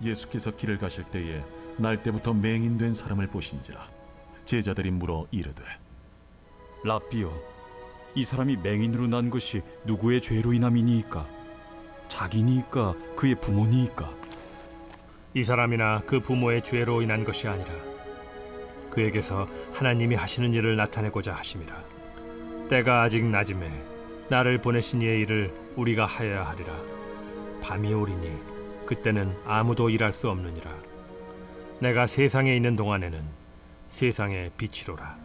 예수께서 길을 가실 때에 날 때부터 맹인된 사람을 보신지라. 제자들이 물어 이르되 라삐요, 이 사람이 맹인으로 난 것이 누구의 죄로 인함이니이까? 자기니이까 그의 부모니이까? 이 사람이나 그 부모의 죄로 인한 것이 아니라 그에게서 하나님이 하시는 일을 나타내고자 하심이라. 때가 아직 낮음에 나를 보내신 이의 일을 우리가 하여야 하리라. 밤이 오리니 그때는 아무도 일할 수 없느니라. 내가 세상에 있는 동안에는 세상의 빛이로라.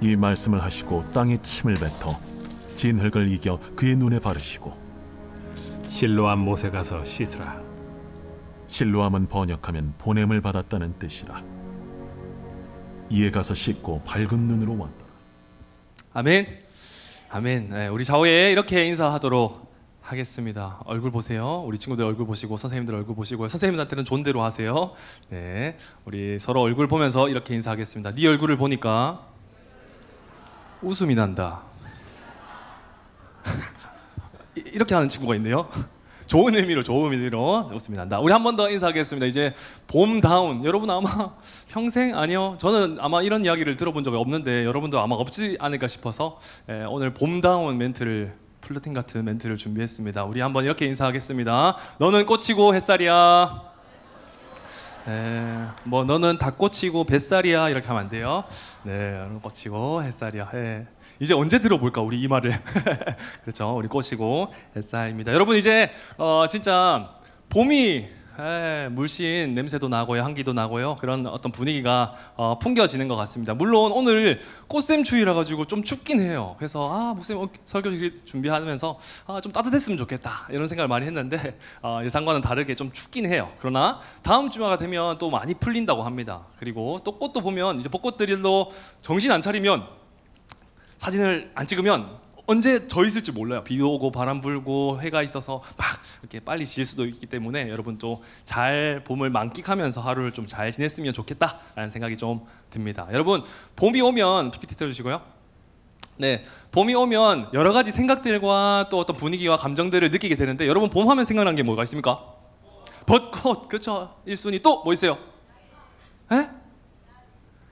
이 말씀을 하시고 땅에 침을 뱉어 진흙을 이겨 그의 눈에 바르시고 실로암 못에 가서 씻으라. 실로암은 번역하면 보냄을 받았다는 뜻이라. 이에 가서 씻고 밝은 눈으로 왔더라. 아멘. 아멘. 네, 우리 좌우에 이렇게 인사하도록 하겠습니다. 얼굴 보세요. 우리 친구들 얼굴 보시고 선생님들 얼굴 보시고, 선생님들한테는 존대로 하세요. 네, 우리 서로 얼굴 보면서 이렇게 인사하겠습니다. 네 얼굴을 보니까 웃음이 난다. 이렇게 하는 친구가 있네요. 좋은 의미로 웃음이 난다. 우리 한 번 더 인사하겠습니다. 이제 봄다운, 여러분 아마 평생, 아니요, 저는 아마 이런 이야기를 들어본 적이 없는데 여러분도 아마 없지 않을까 싶어서 오늘 봄다운 멘트를, 플러팅 같은 멘트를 준비했습니다. 우리 한번 이렇게 인사하겠습니다. 너는 꽃이고 햇살이야. 뭐 너는 닭꽃이고 뱃살이야, 이렇게 하면 안 돼요. 네, 너는 꽃이고 햇살이야. 이제 언제 들어볼까 우리 이 말을. 그렇죠, 우리 꽃이고 햇살입니다. 여러분 이제 진짜 봄이 물씬 냄새도 나고요, 향기도 나고요, 그런 어떤 분위기가 풍겨지는 것 같습니다. 물론 오늘 꽃샘추위라 가지고 좀 춥긴 해요. 그래서 목사님 설교 준비하면서 좀 따뜻했으면 좋겠다 이런 생각을 많이 했는데 예상과는 다르게 좀 춥긴 해요. 그러나 다음 주마가 되면 또 많이 풀린다고 합니다. 그리고 또 꽃도 보면 이제 벚꽃들도 정신 안 차리면, 사진을 안 찍으면 언제 져 있을지 몰라요. 비 오고 바람 불고 해가 있어서 막 이렇게 빨리 질 수도 있기 때문에 여러분 또 잘 봄을 만끽하면서 하루를 좀 잘 지냈으면 좋겠다라는 생각이 좀 듭니다. 여러분 봄이 오면 PPT 틀어주시고요. 네, 봄이 오면 여러 가지 생각들과 또 어떤 분위기와 감정들을 느끼게 되는데, 여러분 봄 하면 생각나는 게 뭐가 있습니까? 벚꽃, 그렇죠. 1순위. 또 뭐 있어요?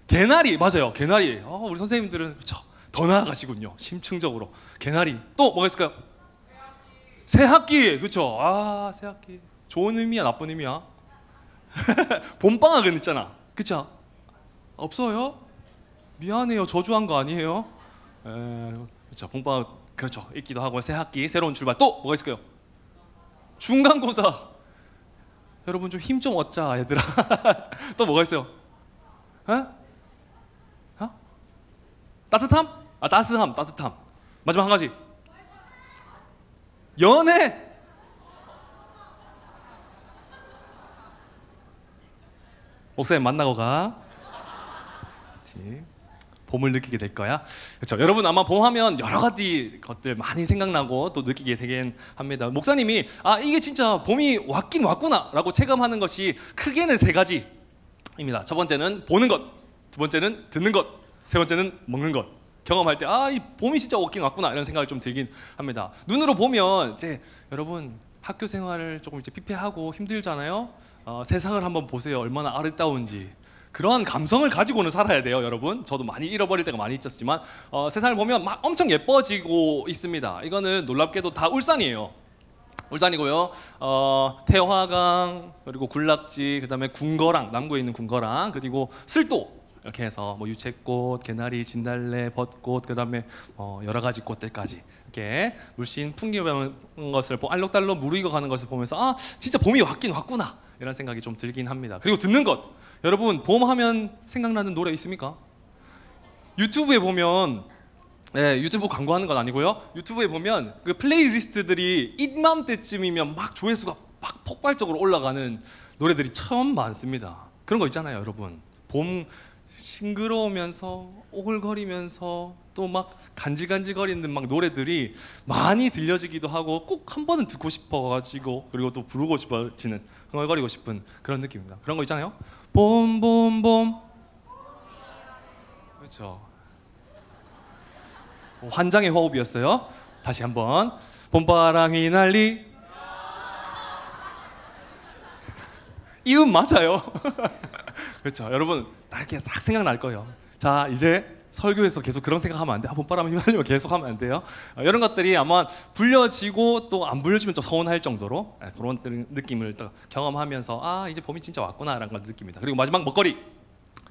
개나리, 맞아요. 개나리. 우리 선생님들은 그렇죠, 더 나아가시군요. 심층적으로. 개나리. 또 뭐가 있을까요? 새학기. 그렇죠. 새학기. 좋은 의미야, 나쁜 의미야? 봄방학은 있잖아. 그렇죠? 없어요? 미안해요. 저주한 거 아니에요? 그렇죠. 봄방학, 그렇죠, 있기도 하고, 새학기, 새로운 출발. 또 뭐가 있을까요? 중간고사. 여러분 좀 힘 좀 얻자, 얘들아. 또 뭐가 있어요? 따뜻함? 따스함, 따뜻함. 마지막 한 가지. 연애. 목사님 만나고 가. 그렇지. 봄을 느끼게 될 거야. 그렇죠. 여러분 아마 봄하면 여러 가지 것들 많이 생각나고 또 느끼게 되긴 합니다. 목사님이 이게 진짜 봄이 왔긴 왔구나라고 체감하는 것이 크게는 세 가지입니다. 첫 번째는 보는 것, 두 번째는 듣는 것, 세 번째는 먹는 것. 경험할 때 이 봄이 진짜 왔긴 왔구나 이런 생각이 좀 들긴 합니다. 눈으로 보면 이제 여러분 학교 생활을 조금 이제 피폐하고 힘들잖아요. 세상을 한번 보세요. 얼마나 아름다운지. 그러한 감성을 가지고는 살아야 돼요, 여러분. 저도 많이 잃어버릴 때가 많이 있었지만 세상을 보면 막 엄청 예뻐지고 있습니다. 이거는 놀랍게도 다 울산이에요. 울산이고요. 태화강, 그리고 군락지, 그다음에 궁거랑, 남구에 있는 궁거랑, 그리고 슬도, 이렇게 해서 뭐 유채꽃, 개나리, 진달래, 벚꽃, 그다음에 여러 가지 꽃들까지 이렇게 물씬 풍기는 것을 알록달록 무르익어가는 것을 보면서 진짜 봄이 왔긴 왔구나 이런 생각이 좀 들긴 합니다. 그리고 듣는 것, 여러분 봄 하면 생각나는 노래 있습니까? 유튜브에 보면, 유튜브 광고하는 건 아니고요, 유튜브에 보면 그 플레이리스트들이 이맘때쯤이면 막 조회수가 막 폭발적으로 올라가는 노래들이 참 많습니다. 그런 거 있잖아요, 여러분. 봄 싱그러우면서 오글거리면서 또 막 간질간질거리는 막 노래들이 많이 들려지기도 하고 꼭 한 번은 듣고 싶어가지고, 그리고 또 부르고 싶어지는, 흥얼거리고 싶은 그런 느낌입니다. 그런 거 있잖아요. 봄 봄 봄. 그렇죠. 환장의 호흡이었어요. 다시 한번. 봄바람이 날리. 이음 맞아요. 그렇죠. 여러분 딱 이렇게 딱 생각날 거예요. 자, 이제 설교에서 계속 그런 생각하면 안 돼. 봄바람에 휘날리면 계속 하면 안 돼요. 이런 것들이 아마 불려지고 또 안 불려지면 좀 서운할 정도로 그런 느낌을 또 경험하면서 아, 이제 봄이 진짜 왔구나라는 걸 느낍니다. 그리고 마지막 먹거리.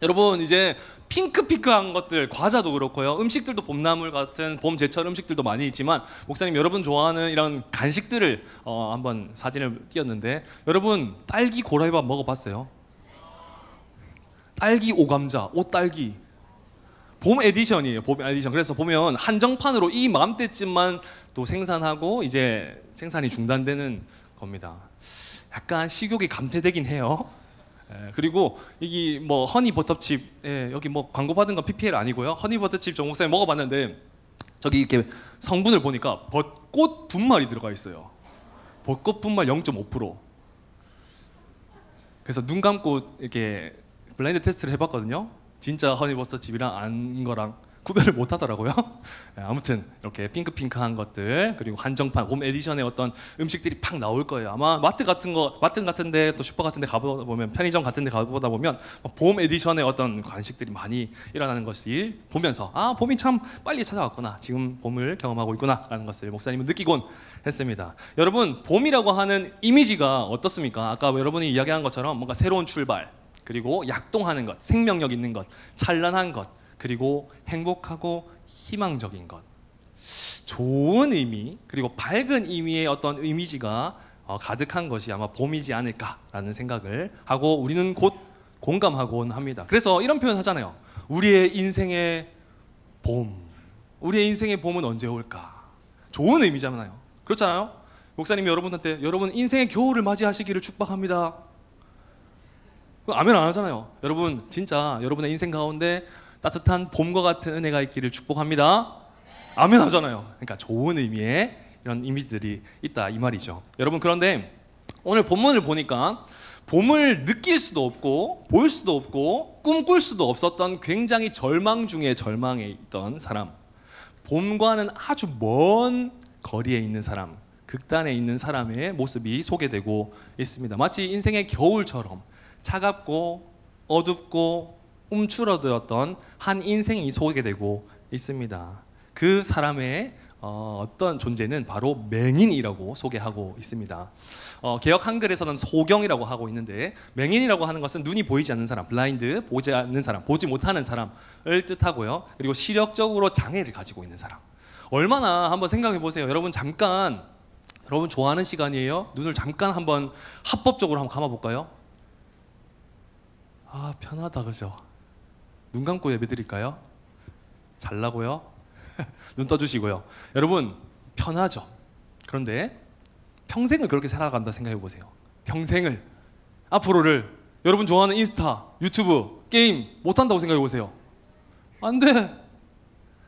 여러분 이제 핑크핑크한 것들, 과자도 그렇고요, 음식들도 봄나물 같은 봄 제철 음식들도 많이 있지만 목사님 여러분 좋아하는 이런 간식들을 한번 사진을 띄웠는데 여러분 딸기 고라이밥 먹어봤어요? 딸기 오감자, 오딸기 봄 에디션이에요. 봄 에디션. 그래서 보면 한정판으로 이 마음때쯤만 또 생산하고 이제 생산이 중단되는 겁니다. 약간 식욕이 감퇴되긴 해요. 그리고 이게 뭐 허니버터칩, 여기 뭐 광고 받은 건 PPL 아니고요. 허니버터칩 정 목사님 먹어봤는데 저기 이렇게 성분을 보니까 벚꽃 분말이 들어가 있어요. 벚꽃 분말 0.5%. 그래서 눈 감고 이렇게 블라인드 테스트를 해봤거든요. 진짜 허니버터칩이랑 아닌 거랑 구별을 못 하더라고요. 아무튼 이렇게 핑크핑크한 것들, 그리고 한정판 봄 에디션의 어떤 음식들이 팍 나올 거예요. 아마 마트 같은데 또 슈퍼 같은데 가보다 보면, 편의점 같은데 가보다 보면 봄 에디션의 어떤 간식들이 많이 일어나는 것을 보면서 아, 봄이 참 빨리 찾아왔구나, 지금 봄을 경험하고 있구나라는 것을 목사님은 느끼곤 했습니다. 여러분 봄이라고 하는 이미지가 어떻습니까? 아까 여러분이 이야기한 것처럼 뭔가 새로운 출발, 그리고 약동하는 것, 생명력 있는 것, 찬란한 것, 그리고 행복하고 희망적인 것, 좋은 의미, 그리고 밝은 의미의 어떤 이미지가 가득한 것이 아마 봄이지 않을까라는 생각을 하고 우리는 곧 공감하곤 합니다. 그래서 이런 표현 하잖아요. 우리의 인생의 봄, 우리의 인생의 봄은 언제 올까? 좋은 의미잖아요. 그렇잖아요. 목사님이 여러분한테 여러분 인생의 겨울을 맞이하시기를 축복합니다, 아멘 안 하잖아요. 여러분 진짜 여러분의 인생 가운데 따뜻한 봄과 같은 은혜가 있기를 축복합니다, 아멘 하잖아요. 그러니까 좋은 의미의 이런 이미지들이 있다 이 말이죠. 여러분 그런데 오늘 본문을 보니까 봄을 느낄 수도 없고 볼 수도 없고 꿈꿀 수도 없었던 굉장히 절망 중에 절망에 있던 사람, 봄과는 아주 먼 거리에 있는 사람, 극단에 있는 사람의 모습이 소개되고 있습니다. 마치 인생의 겨울처럼 차갑고 어둡고 움츠러들었던 한 인생이 소개되고 있습니다. 그 사람의 어떤 존재는 바로 맹인이라고 소개하고 있습니다. 개역 한글에서는 소경이라고 하고 있는데, 맹인이라고 하는 것은 눈이 보이지 않는 사람, 블라인드, 보지 않는 사람, 보지 못하는 사람을 뜻하고요. 그리고 시력적으로 장애를 가지고 있는 사람. 얼마나 한번 생각해 보세요. 여러분 잠깐, 여러분 좋아하는 시간이에요. 눈을 잠깐 한번 합법적으로 한번 감아 볼까요? 아, 편하다, 그죠? 눈 감고 예배 드릴까요? 잘라고요? 눈 떠주시고요. 여러분 편하죠? 그런데 평생을 그렇게 살아간다 생각해 보세요. 평생을, 앞으로를 여러분 좋아하는 인스타, 유튜브, 게임 못한다고 생각해 보세요. 안 돼.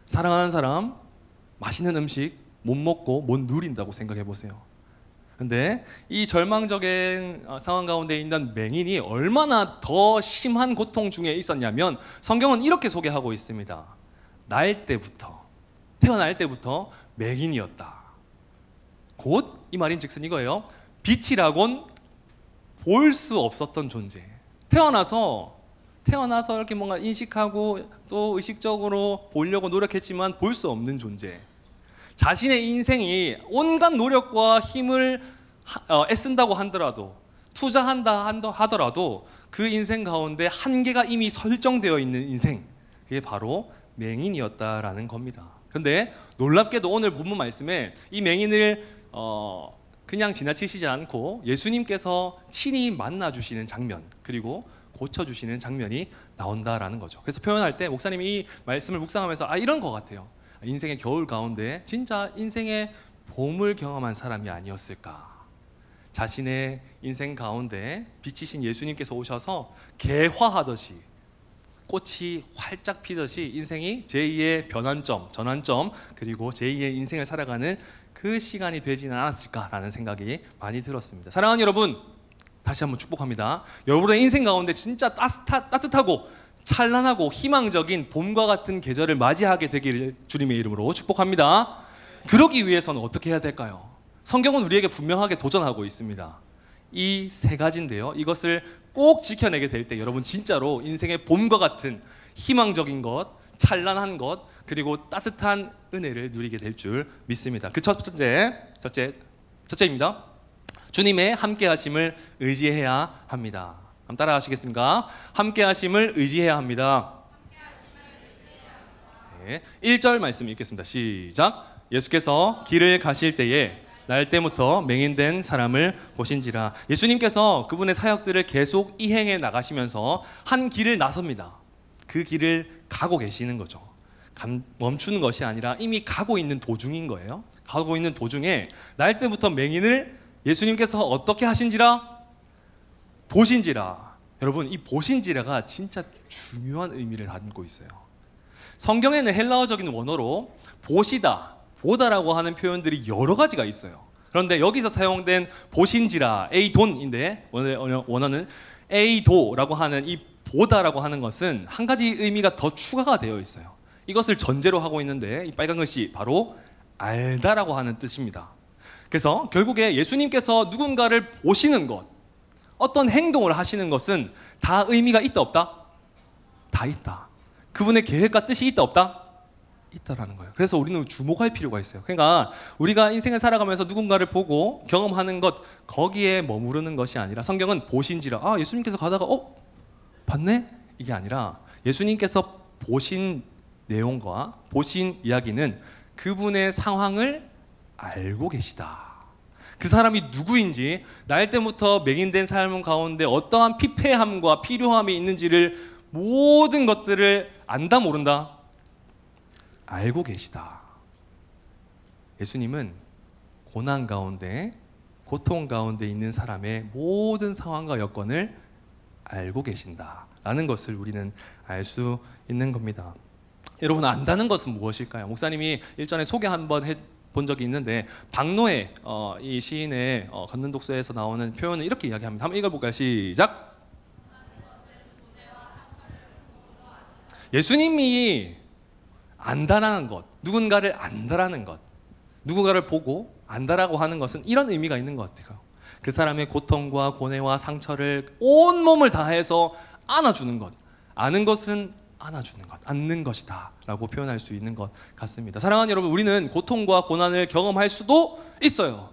사랑하는 사람, 맛있는 음식 못 먹고 못 누린다고 생각해 보세요. 근데 이 절망적인 상황 가운데 있는 맹인이 얼마나 더 심한 고통 중에 있었냐면 성경은 이렇게 소개하고 있습니다. 태어날 때부터 맹인이었다. 곧 이 말인즉슨 이거예요. 빛이라곤 볼 수 없었던 존재. 태어나서 이렇게 뭔가 인식하고 또 의식적으로 보려고 노력했지만 볼 수 없는 존재. 자신의 인생이 온갖 노력과 힘을 애쓴다고 하더라도, 투자한다 하더라도 그 인생 가운데 한계가 이미 설정되어 있는 인생, 그게 바로 맹인이었다라는 겁니다. 그런데 놀랍게도 오늘 본문 말씀에 이 맹인을 그냥 지나치시지 않고 예수님께서 친히 만나주시는 장면, 그리고 고쳐주시는 장면이 나온다라는 거죠. 그래서 표현할 때 목사님이 이 말씀을 묵상하면서 이런 것 같아요. 인생의 겨울 가운데 진짜 인생의 봄을 경험한 사람이 아니었을까. 자신의 인생 가운데 빛이신 예수님께서 오셔서 개화하듯이, 꽃이 활짝 피듯이 인생이 제2의 변환점, 전환점, 그리고 제2의 인생을 살아가는 그 시간이 되지는 않았을까라는 생각이 많이 들었습니다. 사랑하는 여러분, 다시 한번 축복합니다. 여러분의 인생 가운데 진짜 따뜻하고 찬란하고 희망적인 봄과 같은 계절을 맞이하게 되기를 주님의 이름으로 축복합니다. 그러기 위해서는 어떻게 해야 될까요? 성경은 우리에게 분명하게 도전하고 있습니다. 이 세 가지인데요. 이것을 꼭 지켜내게 될 때 여러분 진짜로 인생의 봄과 같은 희망적인 것, 찬란한 것, 그리고 따뜻한 은혜를 누리게 될 줄 믿습니다. 그 첫째입니다. 주님의 함께하심을 의지해야 합니다. 한번 따라 하시겠습니까? 함께하심을 의지해야 합니다. 네, 1절 말씀 읽겠습니다. 시작. 예수께서 길을 가실 때에 날 때부터 맹인된 사람을 보신지라. 예수님께서 그분의 사역들을 계속 이행해 나가시면서 한 길을 나섭니다. 그 길을 가고 계시는 거죠. 멈추는 것이 아니라 이미 가고 있는 도중인 거예요. 가고 있는 도중에 날 때부터 맹인을 예수님께서 어떻게 하신지라? 보신지라. 여러분, 이 보신지라가 진짜 중요한 의미를 담고 있어요. 성경에는 헬라어적인 원어로 보시다, 보다라고 하는 표현들이 여러 가지가 있어요. 그런데 여기서 사용된 보신지라, 에이돈인데 원어는 에이도라고 하는 이 보다라고 하는 것은 한 가지 의미가 더 추가가 되어 있어요. 이것을 전제로 하고 있는데 이 빨간 것이 바로 알다라고 하는 뜻입니다. 그래서 결국에 예수님께서 누군가를 보시는 것, 어떤 행동을 하시는 것은 다 의미가 있다 없다? 다 있다. 그분의 계획과 뜻이 있다 없다? 있다라는 거예요. 그래서 우리는 주목할 필요가 있어요. 그러니까 우리가 인생을 살아가면서 누군가를 보고 경험하는 것, 거기에 머무르는 것이 아니라 성경은 보신지라, 아 예수님께서 가다가 봤네? 이게 아니라 예수님께서 보신 내용과 보신 이야기는 그분의 상황을 알고 계시다. 그 사람이 누구인지, 날 때부터 맹인된 삶 가운데 어떠한 피폐함과 필요함이 있는지를 모든 것들을 안다 모른다? 알고 계시다. 예수님은 고난 가운데, 고통 가운데 있는 사람의 모든 상황과 여건을 알고 계신다라는 것을 우리는 알 수 있는 겁니다. 여러분, 안다는 것은 무엇일까요? 목사님이 일전에 소개 한번 본 적이 있는데 박노해 이 시인의 걷는 독서에서 나오는 표현을 이렇게 이야기합니다. 한번 읽어볼까요? 시작. 예수님이 안다라는 것, 누군가를 안다라는 것, 누군가를 보고 안다라고 하는 것은 이런 의미가 있는 것 같아요. 그 사람의 고통과 고뇌와 상처를 온 몸을 다해서 안아주는 것, 아는 것은 안아주는 것, 안는 것이다 라고 표현할 수 있는 것 같습니다. 사랑하는 여러분, 우리는 고통과 고난을 경험할 수도 있어요.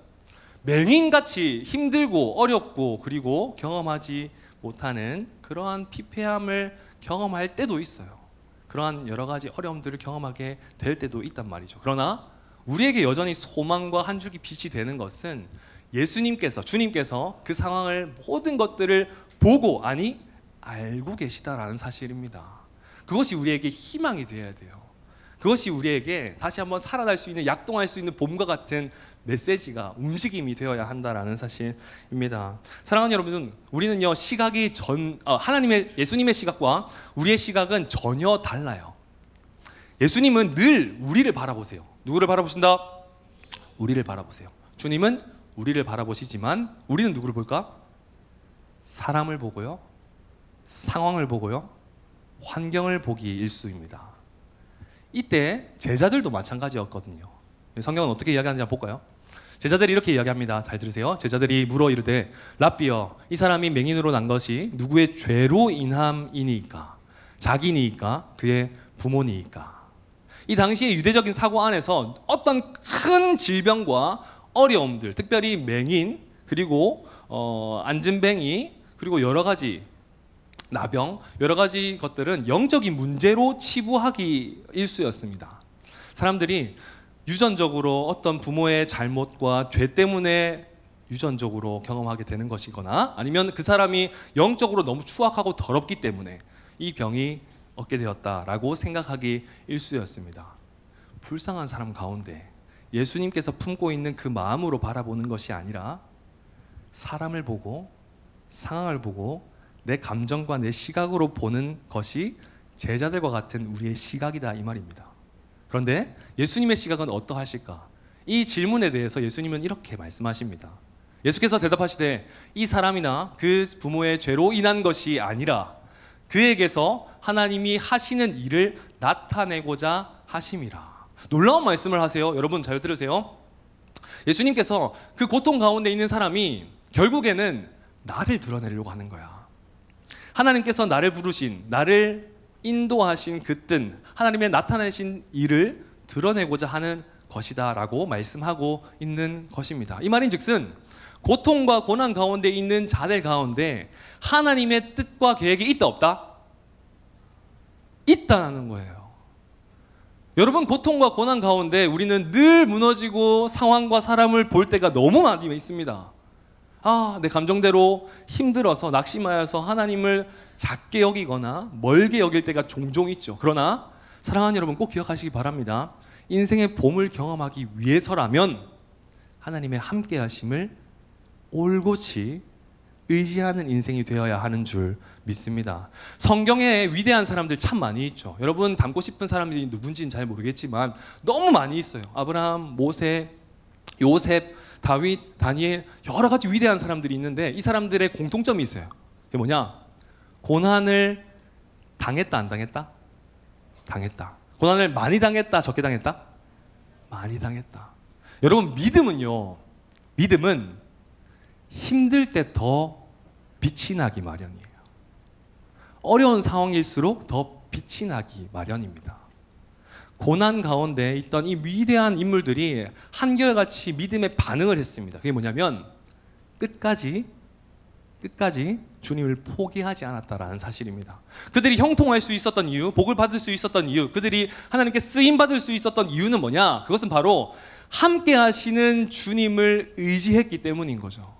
맹인같이 힘들고 어렵고 그리고 경험하지 못하는 그러한 피폐함을 경험할 때도 있어요. 그러한 여러 가지 어려움들을 경험하게 될 때도 있단 말이죠. 그러나 우리에게 여전히 소망과 한 줄기 빛이 되는 것은 예수님께서, 주님께서 그 상황을 모든 것들을 보고, 아니 알고 계시다라는 사실입니다. 그것이 우리에게 희망이 되어야 돼요. 그것이 우리에게 다시 한번 살아날 수 있는, 약동할 수 있는 봄과 같은 메시지가, 움직임이 되어야 한다라는 사실입니다. 사랑하는 여러분, 우리는요 시각이 예수님의 시각과 우리의 시각은 전혀 달라요. 예수님은 늘 우리를 바라보세요. 누구를 바라보신다? 우리를 바라보세요. 주님은 우리를 바라보시지만 우리는 누구를 볼까? 사람을 보고요, 상황을 보고요, 환경을 보기 일수입니다. 이때 제자들도 마찬가지였거든요. 성경은 어떻게 이야기하는지 한번 볼까요? 제자들이 이렇게 이야기합니다. 잘 들으세요. 제자들이 물어 이르되 라삐여, 이 사람이 맹인으로 난 것이 누구의 죄로 인함이니까? 자기니까? 그의 부모니까? 이 당시의 유대적인 사고 안에서 어떤 큰 질병과 어려움들, 특별히 맹인, 그리고 안진뱅이, 그리고 여러 가지 나병, 여러 가지 것들은 영적인 문제로 치부하기 일쑤였습니다. 사람들이 유전적으로 어떤 부모의 잘못과 죄 때문에 유전적으로 경험하게 되는 것이거나, 아니면 그 사람이 영적으로 너무 추악하고 더럽기 때문에 이 병이 얻게 되었다라고 생각하기 일쑤였습니다. 불쌍한 사람 가운데 예수님께서 품고 있는 그 마음으로 바라보는 것이 아니라 사람을 보고, 상황을 보고, 내 감정과 내 시각으로 보는 것이 제자들과 같은 우리의 시각이다, 이 말입니다. 그런데 예수님의 시각은 어떠하실까? 이 질문에 대해서 예수님은 이렇게 말씀하십니다. 예수께서 대답하시되 이 사람이나 그 부모의 죄로 인한 것이 아니라 그에게서 하나님이 하시는 일을 나타내고자 하심이라. 놀라운 말씀을 하세요. 여러분 잘 들으세요. 예수님께서 그 고통 가운데 있는 사람이 결국에는 나를 드러내려고 하는 거야. 하나님께서 나를 부르신, 나를 인도하신 그 뜻, 하나님의 나타내신 일을 드러내고자 하는 것이다 라고 말씀하고 있는 것입니다. 이 말인즉슨 고통과 고난 가운데 있는 자들 가운데 하나님의 뜻과 계획이 있다 없다? 있다는 거예요. 여러분, 고통과 고난 가운데 우리는 늘 무너지고 상황과 사람을 볼 때가 너무 많이 있습니다. 내 감정대로 힘들어서 낙심하여서 하나님을 작게 여기거나 멀게 여길 때가 종종 있죠. 그러나 사랑하는 여러분, 꼭 기억하시기 바랍니다. 인생의 봄을 경험하기 위해서라면 하나님의 함께 하심을 올곧이 의지하는 인생이 되어야 하는 줄 믿습니다. 성경에 위대한 사람들 참 많이 있죠. 여러분, 닮고 싶은 사람들이 누군지는 잘 모르겠지만 너무 많이 있어요. 아브라함, 모세, 요셉, 다윗, 다니엘, 여러 가지 위대한 사람들이 있는데 이 사람들의 공통점이 있어요. 그게 뭐냐? 고난을 당했다, 안 당했다? 당했다. 고난을 많이 당했다, 적게 당했다? 많이 당했다. 여러분, 믿음은요, 믿음은 힘들 때 더 빛이 나기 마련이에요. 어려운 상황일수록 더 빛이 나기 마련입니다. 고난 가운데 있던 이 위대한 인물들이 한결같이 믿음의 반응을 했습니다. 그게 뭐냐면 끝까지 주님을 포기하지 않았다라는 사실입니다. 그들이 형통할 수 있었던 이유, 복을 받을 수 있었던 이유, 그들이 하나님께 쓰임 받을 수 있었던 이유는 뭐냐? 그것은 바로 함께 하시는 주님을 의지했기 때문인 거죠.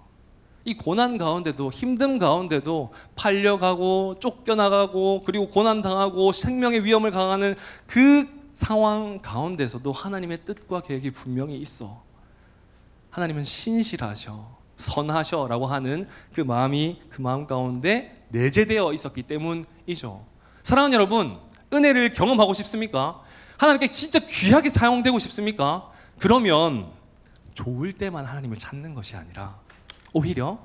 이 고난 가운데도, 힘듦 가운데도 팔려가고 쫓겨나가고 그리고 고난당하고 생명의 위험을 강하는 그 상황 가운데서도 하나님의 뜻과 계획이 분명히 있어. 하나님은 신실하셔, 선하셔 라고 하는 그 마음 가운데 내재되어 있었기 때문이죠. 사랑하는 여러분, 은혜를 경험하고 싶습니까? 하나님께 진짜 귀하게 사용되고 싶습니까? 그러면 좋을 때만 하나님을 찾는 것이 아니라 오히려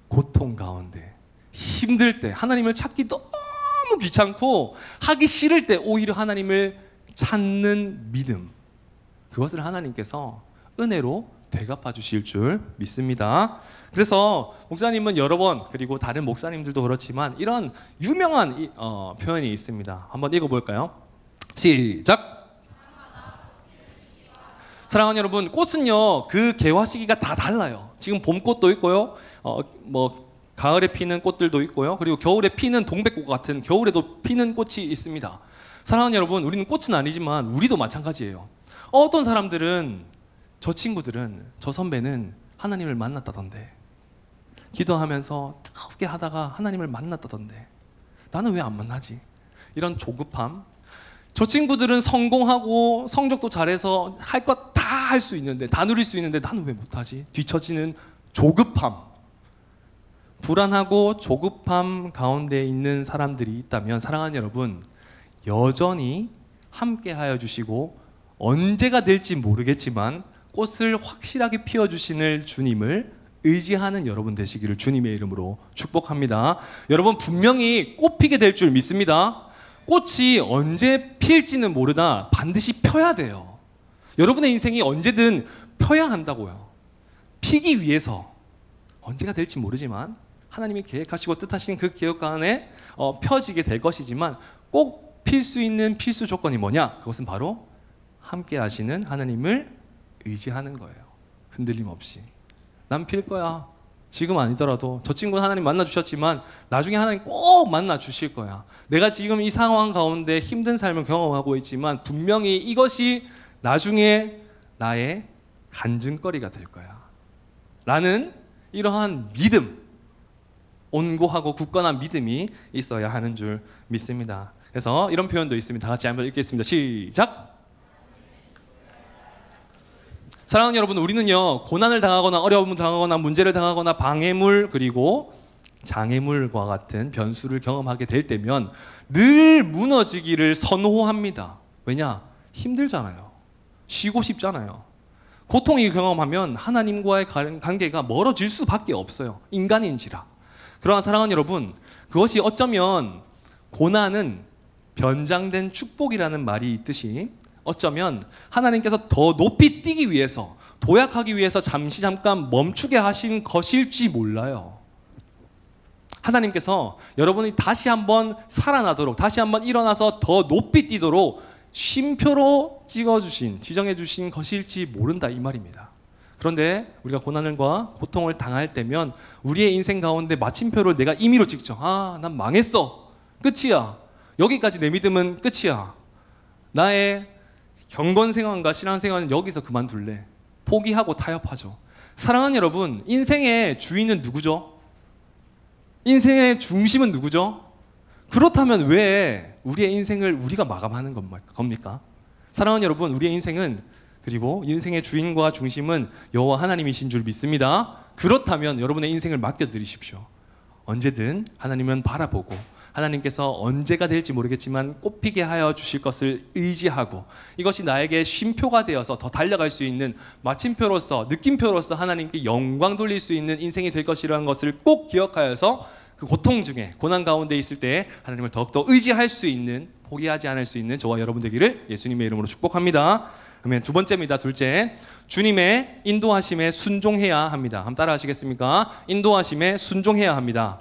고통 가운데, 힘들 때 하나님을 찾기 너무 귀찮고 하기 싫을 때 오히려 하나님을 찾는 믿음, 그것을 하나님께서 은혜로 되갚아 주실 줄 믿습니다. 그래서 목사님은 여러 번, 그리고 다른 목사님들도 그렇지만 이런 유명한 표현이 있습니다. 한번 읽어볼까요? 시작! 사랑하는 여러분, 꽃은요, 그 개화 시기가 다 달라요. 지금 봄꽃도 있고요, 가을에 피는 꽃들도 있고요, 그리고 겨울에 피는 동백꽃 같은 겨울에도 피는 꽃이 있습니다. 사랑하는 여러분, 우리는 꽃은 아니지만 우리도 마찬가지예요. 어떤 사람들은, 저 친구들은, 저 선배는 하나님을 만났다던데, 기도하면서 뜨겁게 하다가 하나님을 만났다던데, 나는 왜 안 만나지? 이런 조급함. 저 친구들은 성공하고 성적도 잘해서 할 것 다 할 수 있는데, 다 누릴 수 있는데 나는 왜 못하지? 뒤처지는 조급함. 불안하고 조급함 가운데 있는 사람들이 있다면 사랑하는 여러분, 여전히 함께 하여 주시고 언제가 될지 모르겠지만 꽃을 확실하게 피워주시는 주님을 의지하는 여러분 되시기를 주님의 이름으로 축복합니다. 여러분, 분명히 꽃 피게 될 줄 믿습니다. 꽃이 언제 필지는 모르다 반드시 펴야 돼요. 여러분의 인생이 언제든 펴야 한다고요. 피기 위해서 언제가 될지 모르지만 하나님이 계획하시고 뜻하신 그 계획 안에 펴지게 될 것이지만 꼭 필 수 있는 필수 조건이 뭐냐? 그것은 바로 함께 하시는 하나님을 의지하는 거예요. 흔들림 없이. 난 필 거야. 지금 아니더라도 저 친구는 하나님 만나주셨지만 나중에 하나님 꼭 만나주실 거야. 내가 지금 이 상황 가운데 힘든 삶을 경험하고 있지만 분명히 이것이 나중에 나의 간증거리가 될 거야. 라는 이러한 믿음, 온고하고 굳건한 믿음이 있어야 하는 줄 믿습니다. 그래서 이런 표현도 있습니다. 다 같이 한번 읽겠습니다. 시작! 사랑하는 여러분, 우리는요, 고난을 당하거나 어려움을 당하거나 문제를 당하거나 방해물 그리고 장애물과 같은 변수를 경험하게 될 때면 늘 무너지기를 선호합니다. 왜냐? 힘들잖아요. 쉬고 싶잖아요. 고통이 경험하면 하나님과의 관계가 멀어질 수밖에 없어요. 인간인지라. 그러나 사랑하는 여러분, 그것이 어쩌면 고난은 변장된 축복이라는 말이 있듯이 어쩌면 하나님께서 더 높이 뛰기 위해서, 도약하기 위해서 잠깐 멈추게 하신 것일지 몰라요. 하나님께서 여러분이 다시 한번 살아나도록, 다시 한번 일어나서 더 높이 뛰도록 쉼표로 찍어주신, 지정해주신 것일지 모른다 이 말입니다. 그런데 우리가 고난과 고통을 당할 때면 우리의 인생 가운데 마침표를 내가 임의로 찍죠. 아, 난 망했어. 끝이야. 여기까지 내 믿음은 끝이야. 나의 경건 생활과 신앙 생활은 여기서 그만둘래. 포기하고 타협하죠. 사랑하는 여러분, 인생의 주인은 누구죠? 인생의 중심은 누구죠? 그렇다면 왜 우리의 인생을 우리가 마감하는 겁니까? 사랑하는 여러분, 우리의 인생은, 그리고 인생의 주인과 중심은 여호와 하나님이신 줄 믿습니다. 그렇다면 여러분의 인생을 맡겨드리십시오. 언제든 하나님은 바라보고 하나님께서 언제가 될지 모르겠지만 꽃피게 하여 주실 것을 의지하고 이것이 나에게 쉼표가 되어서 더 달려갈 수 있는 마침표로서, 느낌표로서 하나님께 영광 돌릴 수 있는 인생이 될 것이라는 것을 꼭 기억하여서 그 고통 중에, 고난 가운데 있을 때 하나님을 더욱더 의지할 수 있는, 포기하지 않을 수 있는 저와 여러분 되기를 예수님의 이름으로 축복합니다. 그러면 두 번째입니다. 둘째, 주님의 인도하심에 순종해야 합니다. 한번 따라 하시겠습니까? 인도하심에 순종해야 합니다.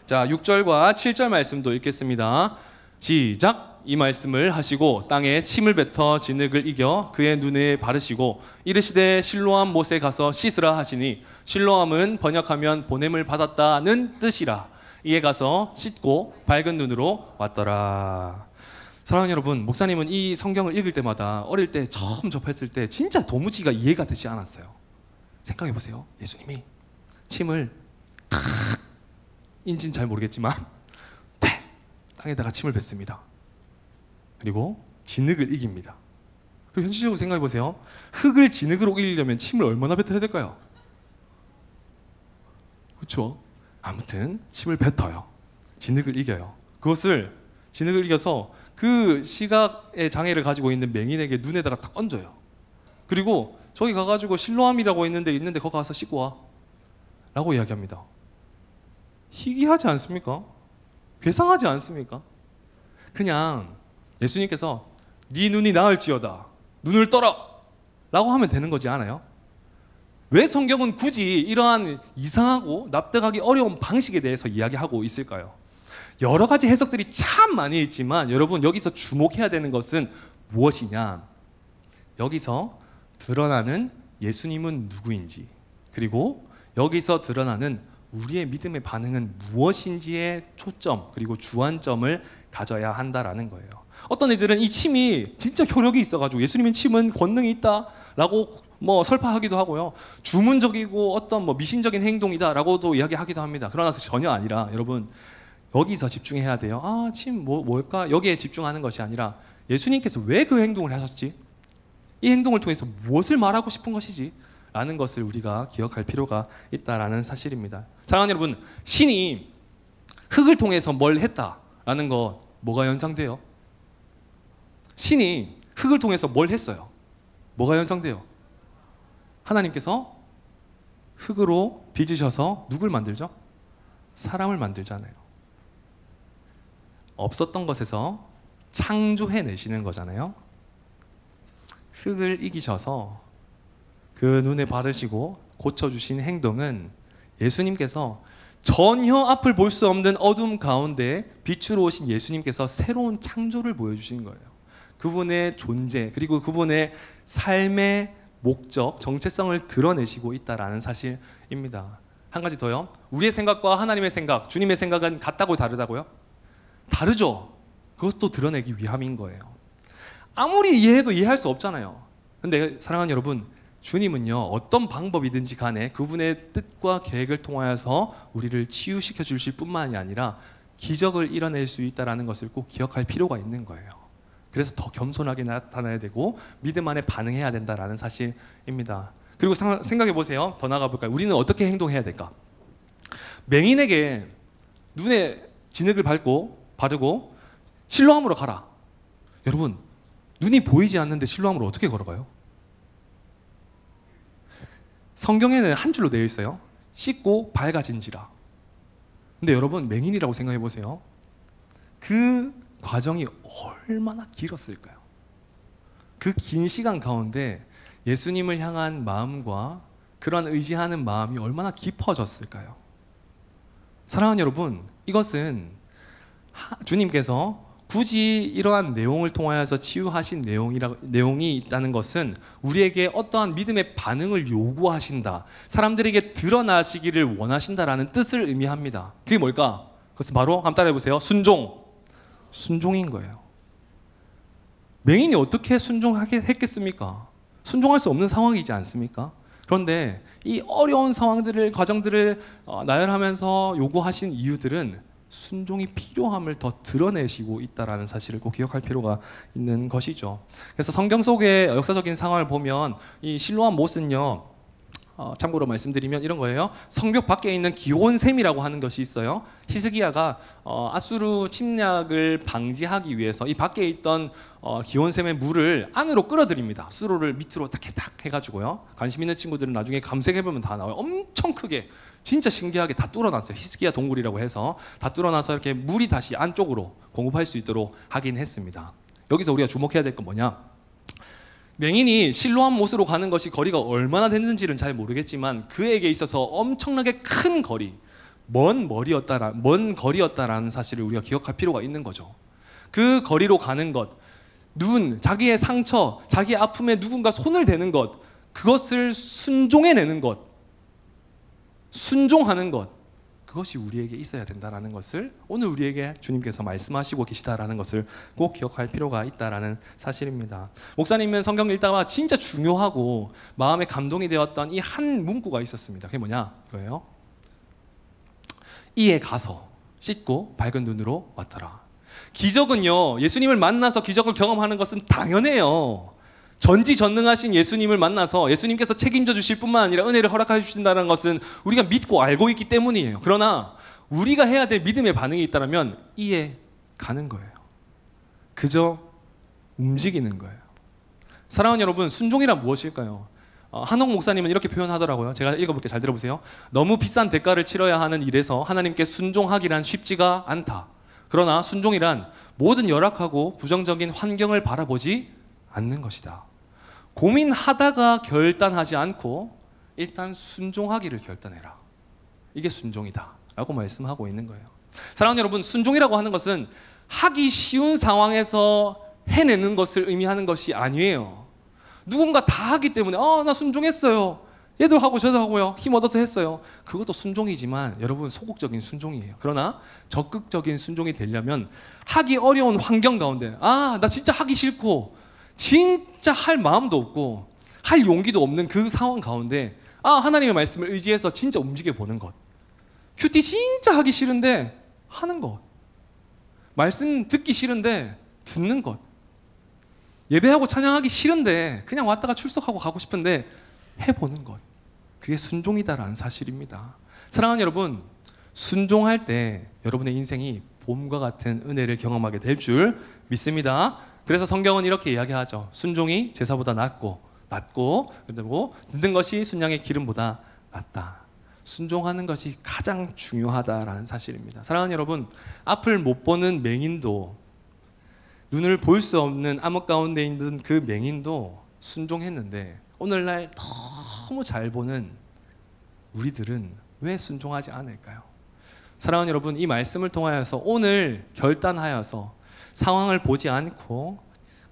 자, 6절과 7절 말씀도 읽겠습니다. 시작! 이 말씀을 하시고 땅에 침을 뱉어 진흙을 이겨 그의 눈에 바르시고 이르시되 실로암 못에 가서 씻으라 하시니, 실로암은 번역하면 보냄을 받았다는 뜻이라. 이에 가서 씻고 밝은 눈으로 왔더라. 사랑하는 여러분, 목사님은 이 성경을 읽을 때마다 어릴 때 처음 접했을 때 진짜 도무지가 이해가 되지 않았어요. 생각해 보세요. 예수님이 침을 인지는 잘 모르겠지만 땅에다가 침을 뱉습니다. 그리고 진흙을 이깁니다. 그리고 현실적으로 생각해 보세요. 흙을 진흙으로 이기려면 침을 얼마나 뱉어야 될까요? 그렇죠? 아무튼 침을 뱉어요. 진흙을 이겨요. 그것을 진흙을 이겨서 그 시각의 장애를 가지고 있는 맹인에게 눈에다가 딱 얹어요. 그리고 저기 가가지고 실로암이라고 있는데 거기 가서 씻고 와 라고 이야기합니다. 희귀하지 않습니까? 괴상하지 않습니까? 그냥 예수님께서 네 눈이 나을지어다, 눈을 떠라 라고 하면 되는 거지 않아요? 왜 성경은 굳이 이러한 이상하고 납득하기 어려운 방식에 대해서 이야기하고 있을까요? 여러 가지 해석들이 참 많이 있지만 여러분, 여기서 주목해야 되는 것은 무엇이냐? 여기서 드러나는 예수님은 누구인지, 그리고 여기서 드러나는 우리의 믿음의 반응은 무엇인지에 초점, 그리고 주안점을 가져야 한다라는 거예요. 어떤 이들은 이 침이 진짜 효력이 있어가지고 예수님의 침은 권능이 있다라고 설파하기도 하고요. 주문적이고 어떤 미신적인 행동이다라고도 이야기하기도 합니다. 그러나 전혀 아니라 여러분, 여기서 집중해야 돼요. 아, 침 뭘까? 여기에 집중하는 것이 아니라 예수님께서 왜 그 행동을 하셨지? 이 행동을 통해서 무엇을 말하고 싶은 것이지? 라는 것을 우리가 기억할 필요가 있다라는 사실입니다. 사랑하는 여러분, 신이 흙을 통해서 뭘 했다라는 거 뭐가 연상돼요? 신이 흙을 통해서 뭘 했어요? 뭐가 연상돼요? 하나님께서 흙으로 빚으셔서 누굴 만들죠? 사람을 만들잖아요. 없었던 것에서 창조해내시는 거잖아요. 흙을 이기셔서 그 눈에 바르시고 고쳐주신 행동은 예수님께서 전혀 앞을 볼 수 없는 어둠 가운데 빛으로 오신 예수님께서 새로운 창조를 보여주신 거예요. 그분의 존재, 그리고 그분의 삶의 목적, 정체성을 드러내시고 있다라는 사실입니다. 한 가지 더요. 우리의 생각과 하나님의 생각, 주님의 생각은 같다고 다르다고요? 다르죠. 그것도 드러내기 위함인 거예요. 아무리 이해해도 이해할 수 없잖아요. 근데 사랑하는 여러분, 주님은요, 어떤 방법이든지 간에 그분의 뜻과 계획을 통하여서 우리를 치유시켜 주실 뿐만이 아니라 기적을 이뤄낼 수 있다는 것을 꼭 기억할 필요가 있는 거예요. 그래서 더 겸손하게 나타나야 되고 믿음 안에 반응해야 된다는 사실입니다. 그리고 생각해 보세요. 더 나아가 볼까요? 우리는 어떻게 행동해야 될까? 맹인에게 눈에 진흙을 바르고 실로암으로 가라. 여러분, 눈이 보이지 않는데 실로암으로 어떻게 걸어가요? 성경에는 한 줄로 되어 있어요. 씻고 밝아진지라. 근데 여러분, 맹인이라고 생각해 보세요. 그 과정이 얼마나 길었을까요? 그 긴 시간 가운데 예수님을 향한 마음과 그런 의지하는 마음이 얼마나 깊어졌을까요? 사랑하는 여러분, 이것은 주님께서 굳이 이러한 내용을 통하여서 치유하신 내용이 있다는 것은 우리에게 어떠한 믿음의 반응을 요구하신다, 사람들에게 드러나시기를 원하신다라는 뜻을 의미합니다. 그게 뭘까? 그것은 바로 한번 따라해보세요. 순종인 거예요. 맹인이 어떻게 순종하게 했겠습니까? 순종할 수 없는 상황이지 않습니까? 그런데 이 어려운 상황들을, 과정들을 나열하면서 요구하신 이유들은 순종이 필요함을 더 드러내시고 있다는 사실을 꼭 기억할 필요가 있는 것이죠. 그래서 성경 속의 역사적인 상황을 보면 이 실로암 못은요, 참고로 말씀드리면 이런 거예요. 성벽 밖에 있는 기온샘이라고 하는 것이 있어요. 히스기야가 아수르 침략을 방지하기 위해서 이 밖에 있던 기온샘의 물을 안으로 끌어들입니다. 수로를 밑으로 딱 해가지고요. 관심 있는 친구들은 나중에 검색해보면 다 나와요. 엄청 크게, 진짜 신기하게 다 뚫어놨어요. 히스기야 동굴이라고 해서 다 뚫어놔서 이렇게 물이 다시 안쪽으로 공급할 수 있도록 하긴 했습니다. 여기서 우리가 주목해야 될 건 뭐냐? 맹인이 실로암 못으로 가는 것이 거리가 얼마나 됐는지는 잘 모르겠지만 그에게 있어서 엄청나게 큰 거리, 먼 거리였다라는 사실을 우리가 기억할 필요가 있는 거죠. 그 거리로 가는 것, 자기의 상처, 자기의 아픔에 누군가 손을 대는 것, 그것을 순종해내는 것, 순종하는 것, 그것이 우리에게 있어야 된다는 것을 오늘 우리에게 주님께서 말씀하시고 계시다라는 것을 꼭 기억할 필요가 있다는 사실입니다. 목사님은 성경 읽다가 진짜 중요하고 마음에 감동이 되었던 이 한 문구가 있었습니다. 그게 뭐냐? 그거예요. 이에 가서 씻고 밝은 눈으로 왔더라. 기적은요, 예수님을 만나서 기적을 경험하는 것은 당연해요. 전지전능하신 예수님을 만나서 예수님께서 책임져 주실 뿐만 아니라 은혜를 허락해 주신다는 것은 우리가 믿고 알고 있기 때문이에요. 그러나 우리가 해야 될 믿음의 반응이 있다면 이에 가는 거예요. 그저 움직이는 거예요. 사랑하는 여러분, 순종이란 무엇일까요? 한옥 목사님은 이렇게 표현하더라고요. 제가 읽어볼게요. 잘 들어보세요. 너무 비싼 대가를 치러야 하는 일에서 하나님께 순종하기란 쉽지가 않다. 그러나 순종이란 모든 열악하고 부정적인 환경을 바라보지 않는 것이다. 고민하다가 결단하지 않고 일단 순종하기를 결단해라. 이게 순종이다 라고 말씀하고 있는 거예요. 사랑하는 여러분, 순종이라고 하는 것은 하기 쉬운 상황에서 해내는 것을 의미하는 것이 아니에요. 누군가 다 하기 때문에 나 순종했어요, 얘도 하고 저도 하고요, 힘 얻어서 했어요. 그것도 순종이지만 여러분, 소극적인 순종이에요. 그러나 적극적인 순종이 되려면 하기 어려운 환경 가운데 나 진짜 하기 싫고 진짜 할 마음도 없고 할 용기도 없는 그 상황 가운데 하나님의 말씀을 의지해서 진짜 움직여 보는 것, 큐티 진짜 하기 싫은데 하는 것, 말씀 듣기 싫은데 듣는 것, 예배하고 찬양하기 싫은데 그냥 왔다가 출석하고 가고 싶은데 해보는 것, 그게 순종이다라는 사실입니다. 사랑하는 여러분, 순종할 때 여러분의 인생이 봄과 같은 은혜를 경험하게 될 줄 믿습니다. 그래서 성경은 이렇게 이야기하죠. 순종이 제사보다 낫고 그리고 듣는 것이 순양의 기름보다 낫다. 순종하는 것이 가장 중요하다라는 사실입니다. 사랑하는 여러분, 앞을 못 보는 맹인도, 눈을 볼 수 없는 암흑 가운데 있는 그 맹인도 순종했는데 오늘날 너무 잘 보는 우리들은 왜 순종하지 않을까요? 사랑하는 여러분, 이 말씀을 통하여서 오늘 결단하여서 상황을 보지 않고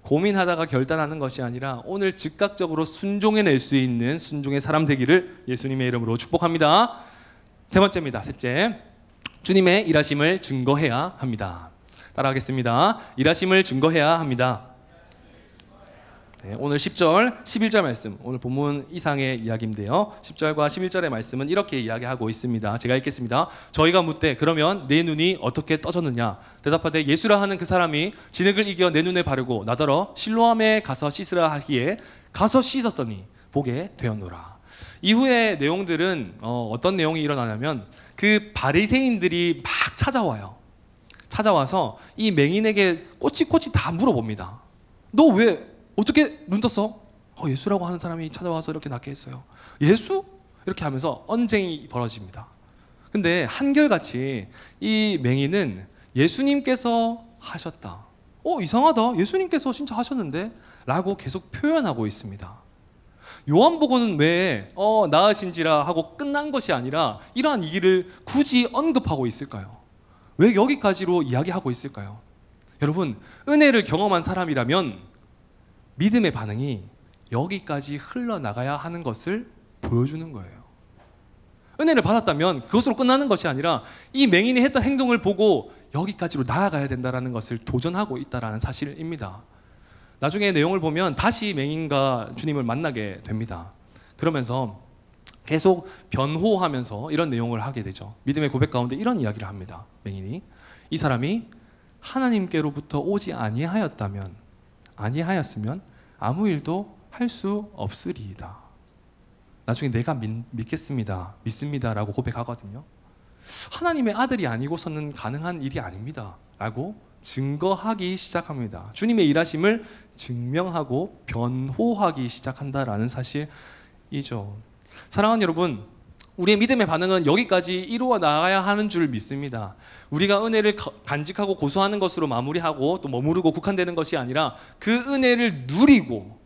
고민하다가 결단하는 것이 아니라 오늘 즉각적으로 순종해낼 수 있는 순종의 사람 되기를 예수님의 이름으로 축복합니다. 세 번째입니다. 셋째, 주님의 일하심을 증거해야 합니다. 따라하겠습니다. 일하심을 증거해야 합니다. 네, 오늘 10절, 11절 말씀, 오늘 본문 이상의 이야기인데요. 10절과 11절의 말씀은 이렇게 이야기하고 있습니다. 제가 읽겠습니다. 저희가 묻되 그러면 내 눈이 어떻게 떠졌느냐? 대답하되 예수라 하는 그 사람이 진흙을 이겨 내 눈에 바르고 나더러 실로암에 가서 씻으라 하기에 가서 씻었더니 보게 되었노라. 이후의 내용들은 어떤 내용이 일어나냐면 그 바리새인들이 막 찾아와서 이 맹인에게 꼬치꼬치 다 물어봅니다. 너 왜 어떻게 눈 떴어? 예수라고 하는 사람이 찾아와서 이렇게 낫게 했어요. 예수? 이렇게 하면서 언쟁이 벌어집니다. 근데 한결같이 이 맹인은 예수님께서 하셨다, 이상하다, 예수님께서 진짜 하셨는데 라고 계속 표현하고 있습니다. 요한복음은 왜 나으신지라 하고 끝난 것이 아니라 이러한 얘기를 굳이 언급하고 있을까요? 왜 여기까지로 이야기하고 있을까요? 여러분, 은혜를 경험한 사람이라면 믿음의 반응이 여기까지 흘러나가야 하는 것을 보여주는 거예요. 은혜를 받았다면 그것으로 끝나는 것이 아니라 이 맹인이 했던 행동을 보고 여기까지로 나아가야 된다는 것을 도전하고 있다는 사실입니다. 나중에 내용을 보면 다시 맹인과 주님을 만나게 됩니다. 그러면서 계속 변호하면서 이런 내용을 하게 되죠. 믿음의 고백 가운데 이런 이야기를 합니다. 맹인이 이 사람이 하나님께로부터 오지 아니하였으면 아무 일도 할 수 없으리이다. 나중에 내가 믿습니다 라고 고백하거든요. 하나님의 아들이 아니고서는 가능한 일이 아닙니다 라고 증거하기 시작합니다. 주님의 일하심을 증명하고 변호하기 시작한다라는 사실이죠. 사랑하는 여러분, 우리의 믿음의 반응은 여기까지 이루어 나가야 하는 줄 믿습니다. 우리가 은혜를 간직하고 고수하는 것으로 마무리하고 또 머무르고 국한되는 것이 아니라 그 은혜를 누리고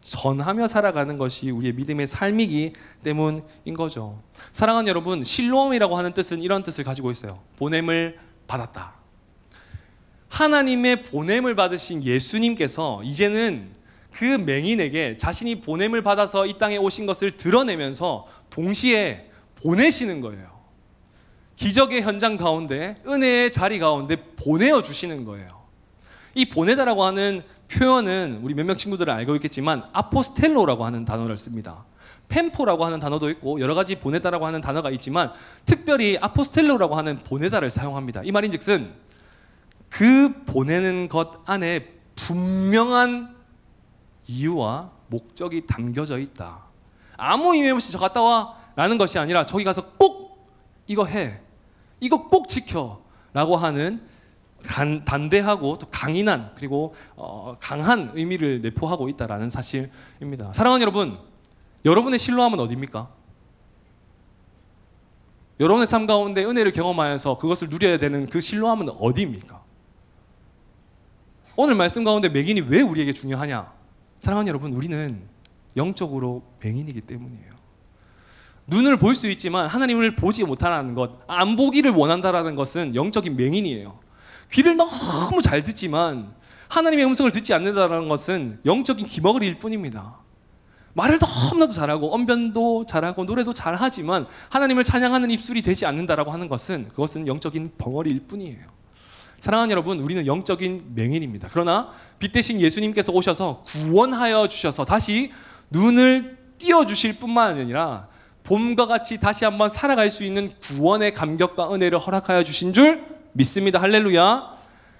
전하며 살아가는 것이 우리의 믿음의 삶이기 때문인 거죠. 사랑하는 여러분, 실로암이라고 하는 뜻은 이런 뜻을 가지고 있어요. 보냄을 받았다. 하나님의 보냄을 받으신 예수님께서 이제는 그 맹인에게 자신이 보냄을 받아서 이 땅에 오신 것을 드러내면서 동시에 보내시는 거예요. 기적의 현장 가운데, 은혜의 자리 가운데 보내어 주시는 거예요. 이 보내다라고 하는 표현은 우리 몇몇 친구들은 알고 있겠지만 아포스텔로라고 하는 단어를 씁니다. 펜포라고 하는 단어도 있고 여러 가지 보내다라고 하는 단어가 있지만 특별히 아포스텔로라고 하는 보내다를 사용합니다. 이 말인즉슨 그 보내는 것 안에 분명한 이유와 목적이 담겨져 있다. 아무 의미 없이 저 갔다 와 라는 것이 아니라 저기 가서 꼭 이거 해, 이거 꼭 지켜 라고 하는 단대하고 또 강인한 그리고 강한 의미를 내포하고 있다는 사실입니다. 사랑하는 여러분, 여러분의 실로함은 어디입니까? 여러분의 삶 가운데 은혜를 경험하여서 그것을 누려야 되는 그 실로함은 어디입니까? 오늘 말씀 가운데 맹인이 왜 우리에게 중요하냐? 사랑하는 여러분, 우리는 영적으로 맹인이기 때문이에요. 눈을 볼 수 있지만 하나님을 보지 못하는 것, 안 보기를 원한다는 것은 영적인 맹인이에요. 귀를 너무 잘 듣지만 하나님의 음성을 듣지 않는다는 것은 영적인 기머거리일 뿐입니다. 말을 너무나도 잘하고 언변도 잘하고 노래도 잘하지만 하나님을 찬양하는 입술이 되지 않는다라고 하는 것은 그것은 영적인 벙어리일 뿐이에요. 사랑하는 여러분, 우리는 영적인 맹인입니다. 그러나 빛 대신 예수님께서 오셔서 구원하여 주셔서 다시 눈을 띄워주실 뿐만 아니라 봄과 같이 다시 한번 살아갈 수 있는 구원의 감격과 은혜를 허락하여 주신 줄 믿습니다. 할렐루야.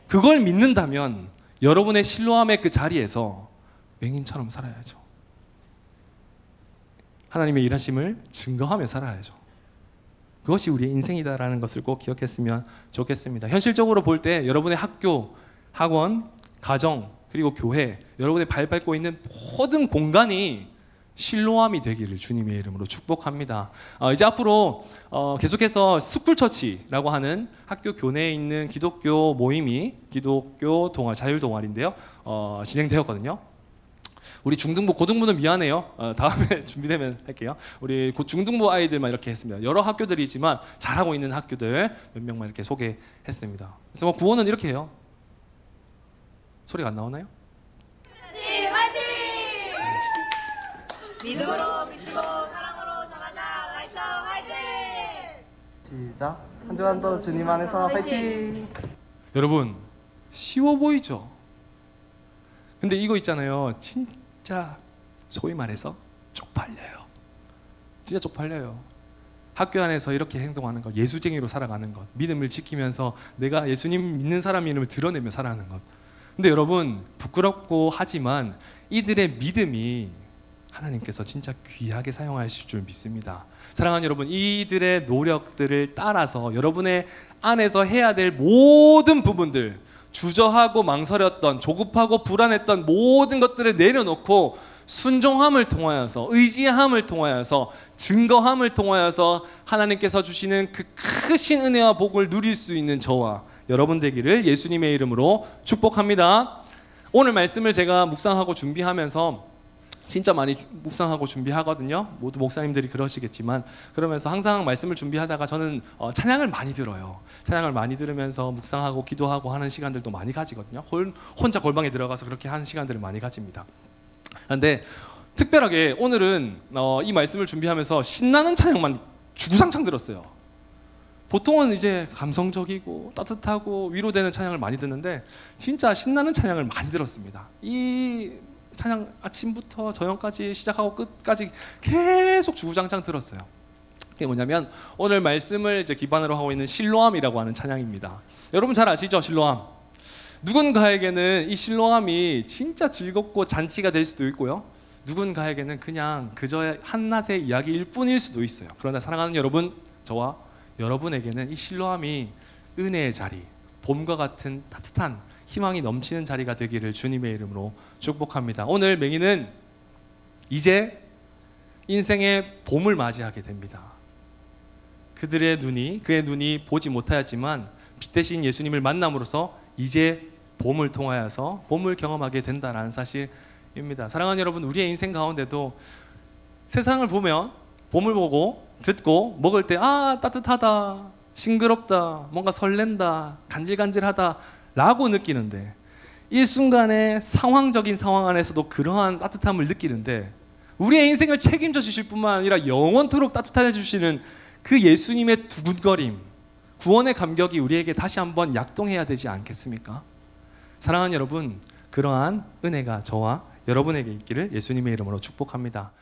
그걸 믿는다면 여러분의 실로함의 그 자리에서 맹인처럼 살아야죠. 하나님의 일하심을 증거하며 살아야죠. 그것이 우리의 인생이다라는 것을 꼭 기억했으면 좋겠습니다. 현실적으로 볼 때 여러분의 학교, 학원, 가정, 그리고 교회, 여러분의 발 밟고 있는 모든 공간이 실로함이 되기를 주님의 이름으로 축복합니다. 이제 앞으로 계속해서 스쿨처치라고 하는 학교 교내에 있는 기독교 모임이 기독교 동아리, 자율동아리인데요. 진행되었거든요. 우리 중등부, 고등부는 미안해요. 다음에 준비되면 할게요. 우리 중등부 아이들만 이렇게 했습니다. 여러 학교들이지만 잘하고 있는 학교들 몇 명만 이렇게 소개했습니다. 그래서 뭐 구호는 이렇게 해요. 소리가 안 나오나요? 믿음으로 미치고 사랑으로 전하자. 화이팅! 화이팅! 시작. 한 주간도 주님 안에서 화이팅! 여러분, 쉬워 보이죠? 근데 이거 있잖아요. 진짜 소위 말해서 쪽팔려요. 진짜 쪽팔려요. 학교 안에서 이렇게 행동하는 것, 예수쟁이로 살아가는 것, 믿음을 지키면서 내가 예수님 믿는 사람 이름을 드러내며 살아가는 것. 근데 여러분, 부끄럽고 하지만 이들의 믿음이 하나님께서 진짜 귀하게 사용하실 줄 믿습니다. 사랑하는 여러분, 이들의 노력들을 따라서 여러분의 안에서 해야 될 모든 부분들, 주저하고 망설였던, 조급하고 불안했던 모든 것들을 내려놓고 순종함을 통하여서, 의지함을 통하여서, 증거함을 통하여서 하나님께서 주시는 그 크신 은혜와 복을 누릴 수 있는 저와 여러분 되기를 예수님의 이름으로 축복합니다. 오늘 말씀을 제가 묵상하고 준비하면서 진짜 많이 묵상하고 준비하거든요. 모두 목사님들이 그러시겠지만 그러면서 항상 말씀을 준비하다가 저는 찬양을 많이 들어요. 찬양을 많이 들으면서 묵상하고 기도하고 하는 시간들도 많이 가지거든요. 혼자 골방에 들어가서 그렇게 하는 시간들을 많이 가집니다. 그런데 특별하게 오늘은 이 말씀을 준비하면서 신나는 찬양만 주구장창 들었어요. 보통은 이제 감성적이고 따뜻하고 위로되는 찬양을 많이 듣는데 진짜 신나는 찬양을 많이 들었습니다. 이 찬양 아침부터 저녁까지 시작하고 끝까지 계속 주구장창 들었어요. 그게 뭐냐면 오늘 말씀을 이제 기반으로 하고 있는 실로암이라고 하는 찬양입니다. 여러분 잘 아시죠? 실로암. 누군가에게는 이 실로암이 진짜 즐겁고 잔치가 될 수도 있고요. 누군가에게는 그냥 그저 한낮의 이야기일 뿐일 수도 있어요. 그러나 사랑하는 여러분, 저와 여러분에게는 이 실로암이 은혜의 자리, 봄과 같은 따뜻한 희망이 넘치는 자리가 되기를 주님의 이름으로 축복합니다. 오늘 맹인은 이제 인생의 봄을 맞이하게 됩니다. 그의 눈이 보지 못하였지만 빛 대신 예수님을 만남으로써 이제 봄을 통하여서 봄을 경험하게 된다는 사실입니다. 사랑하는 여러분, 우리의 인생 가운데도 세상을 보면 봄을 보고 듣고 먹을 때 따뜻하다, 싱그럽다, 뭔가 설렌다, 간질간질하다 라고 느끼는데 이 순간에 상황적인 상황 안에서도 그러한 따뜻함을 느끼는데 우리의 인생을 책임져 주실 뿐만 아니라 영원토록 따뜻해 주시는 그 예수님의 두근거림, 구원의 감격이 우리에게 다시 한번 약동해야 되지 않겠습니까? 사랑하는 여러분, 그러한 은혜가 저와 여러분에게 있기를 예수님의 이름으로 축복합니다.